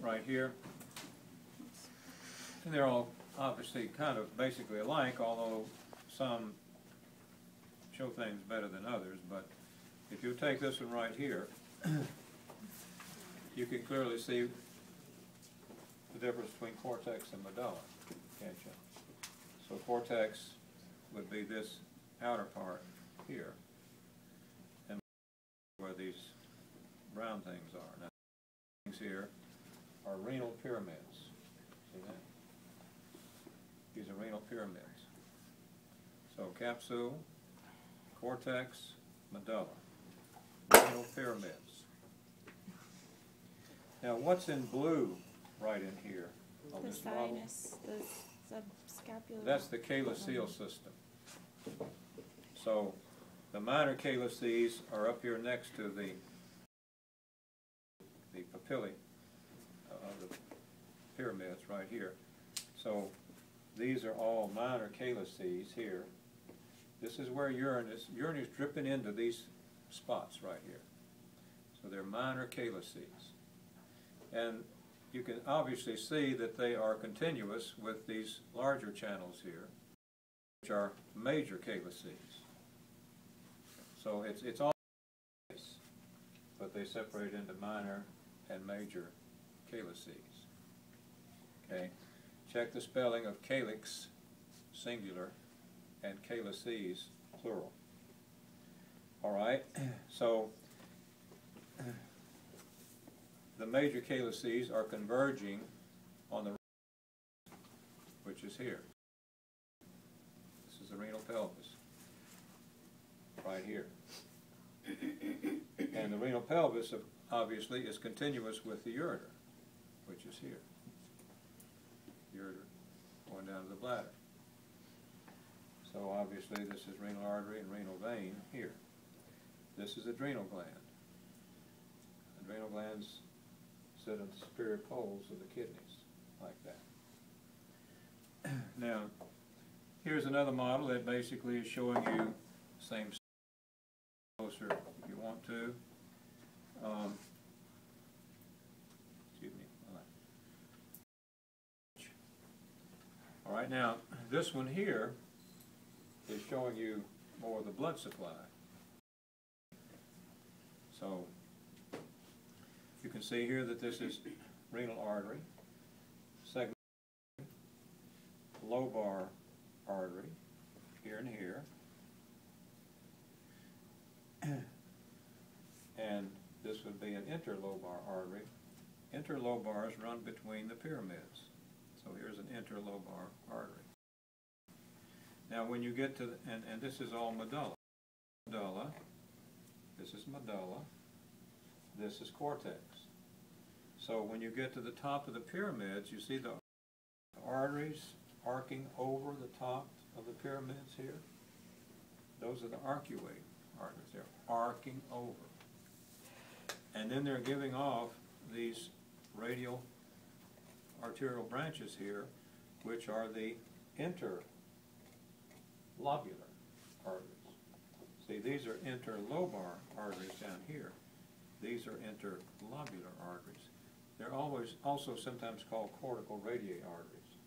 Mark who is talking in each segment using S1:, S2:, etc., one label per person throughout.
S1: right here. And they're all obviously kind of basically alike, although some show things better than others. But if you take this one right here, you can clearly see the difference between cortex and medulla, can't you? So cortex would be this outer part here, and where these brown things are. Now, things here are renal pyramids. See that? These are renal pyramids. So capsule, cortex, medulla, renal pyramids. Now, what's in blue right in here on this model?
S2: Sinus, the subscapular.
S1: That's the calyceal system. So the minor calyces are up here next to the papillae of the pyramids right here. So these are all minor calyces here. This is where urine is dripping into these spots right here. So they're minor calyces. And you can obviously see that they are continuous with these larger channels here, which are major calyces. So it's all, but they separate into minor and major calyces. Okay, check the spelling of calyx, singular, and calyces, plural. All right, so the major calyces are converging on the, which is here. This is the renal pelvis, right here. And the renal pelvis, obviously, is continuous with the ureter, which is here. Ureter going down to the bladder. So obviously this is renal artery and renal vein here. This is adrenal gland. Adrenal glands sit on the superior poles of the kidneys, like that. Now, here's another model that basically is showing you the same closer if you want to. Excuse me. All right, now this one here is showing you more of the blood supply. So you can see here that this is renal artery, segment, lobar artery, here and here, and this would be an interlobar artery. Interlobars run between the pyramids. So here's an interlobar artery. Now when you get to, and this is all medulla. Medulla, this is medulla, this is cortex. So when you get to the top of the pyramids, you see the arteries arcing over the top of the pyramids here? Those are the arcuate arteries. They're arcing over. And then they're giving off these radial arterial branches here, which are the interlobular arteries. See, these are interlobar arteries down here. These are interlobular arteries. They're always also sometimes called cortical radiate arteries.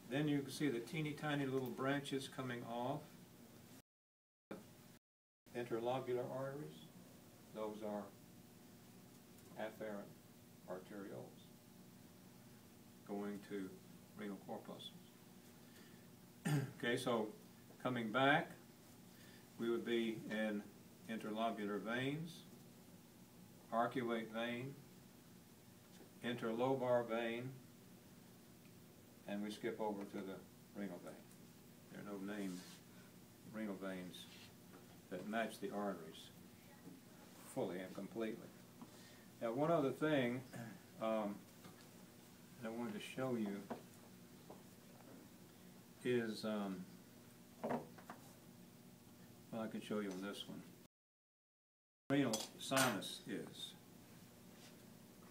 S1: Then you can see the teeny tiny little branches coming off. Interlobular arteries, those are afferent arterioles going to renal corpuscles. Okay, so coming back, we would be in interlobular veins, arcuate vein, interlobar vein, and we skip over to the renal vein. There are no named renal veins that match the arteries fully and completely. Now, one other thing that I wanted to show you is, well, I can show you on this one. Renal sinus is.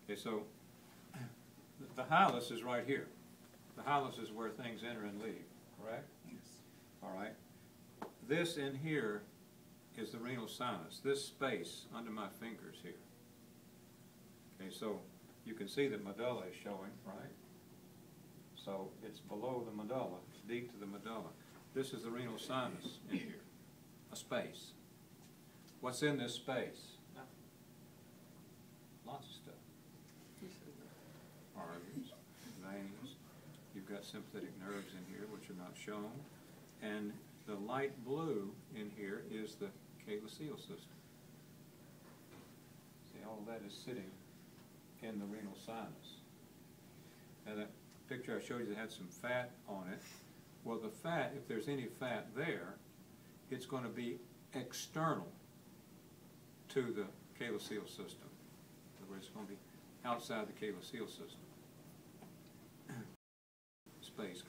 S1: Okay, so the hilus is right here. The hilus is where things enter and leave, correct?
S3: Yes.
S1: All right. This in here is the renal sinus, this space under my fingers here. Okay, so you can see the medulla is showing, right? So it's below the medulla, deep to the medulla. This is the renal sinus in here, a space. What's in this space? Lots of stuff. Arteries, veins. You've got sympathetic nerves in here, which are not shown. And the light blue in here is the calyceal system. See, all of that is sitting in the renal sinus. Now that picture I showed you that had some fat on it, well the fat, if there's any fat there, it's going to be external to the calyceal system. In other words, it's going to be outside the calyceal system. Space.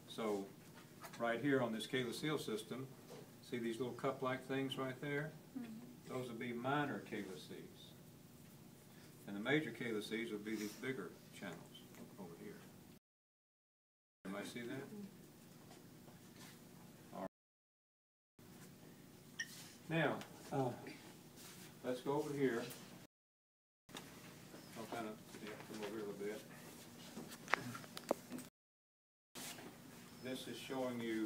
S1: So right here on this calyceal system, see these little cup-like things right there? Mm-hmm. Those would be minor calyces. And the major calyces would be these bigger channels over here. Everybody see that? Mm-hmm. All right. Now, let's go over here. I'll kind of come over here a little bit. This is showing you